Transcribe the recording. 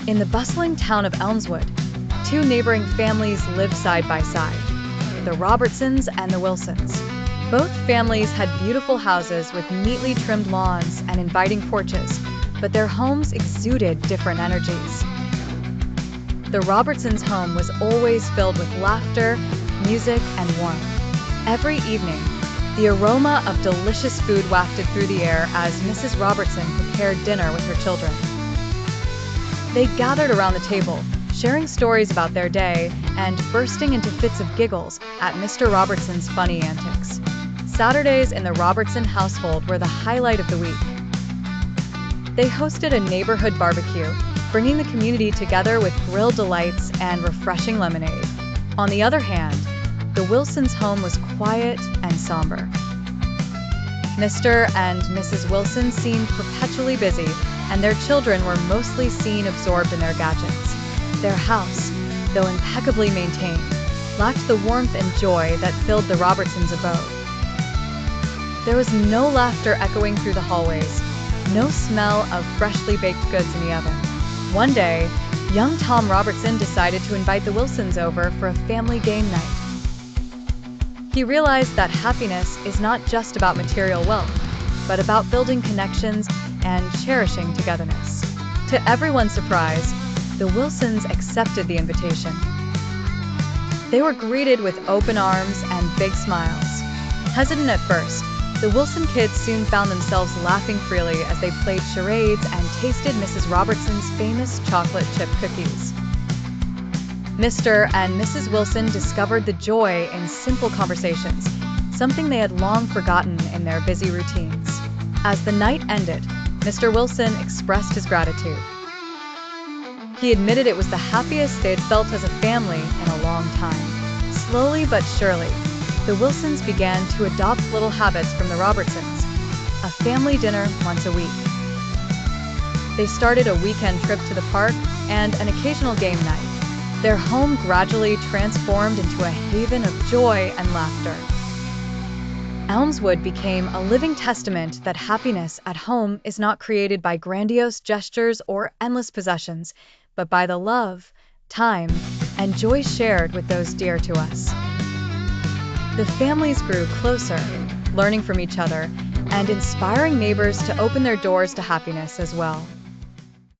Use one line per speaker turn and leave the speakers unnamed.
In the bustling town of Elmswood, two neighboring families lived side by side, the Robertsons and the Wilsons. Both families had beautiful houses with neatly trimmed lawns and inviting porches, but their homes exuded different energies. The Robertsons' home was always filled with laughter, music, and warmth. Every evening, the aroma of delicious food wafted through the air as Mrs. Robertson prepared dinner with her children. They gathered around the table, sharing stories about their day and bursting into fits of giggles at Mr. Robertson's funny antics. Saturdays in the Robertson household were the highlight of the week. They hosted a neighborhood barbecue, bringing the community together with grilled delights and refreshing lemonade. On the other hand, the Wilsons' home was quiet and somber. Mr. and Mrs. Wilson seemed perpetually busy, and their children were mostly seen absorbed in their gadgets. Their house, though impeccably maintained, lacked the warmth and joy that filled the Robertsons' abode. There was no laughter echoing through the hallways, no smell of freshly baked goods in the oven. One day, young Tom Robertson decided to invite the Wilsons over for a family game night. He realized that happiness is not just about material wealth, but about building connections and cherishing togetherness. To everyone's surprise, the Wilsons accepted the invitation. They were greeted with open arms and big smiles. Hesitant at first, the Wilson kids soon found themselves laughing freely as they played charades and tasted Mrs. Robertson's famous chocolate chip cookies. Mr. and Mrs. Wilson discovered the joy in simple conversations, something they had long forgotten in their busy routines. As the night ended, Mr. Wilson expressed his gratitude. He admitted it was the happiest they had felt as a family in a long time. Slowly but surely, the Wilsons began to adopt little habits from the Robertsons, a family dinner once a week. They started a weekend trip to the park and an occasional game night. Their home gradually transformed into a haven of joy and laughter. Elmswood became a living testament that happiness at home is not created by grandiose gestures or endless possessions, but by the love, time, and joy shared with those dear to us. The families grew closer, learning from each other and inspiring neighbors to open their doors to happiness as well.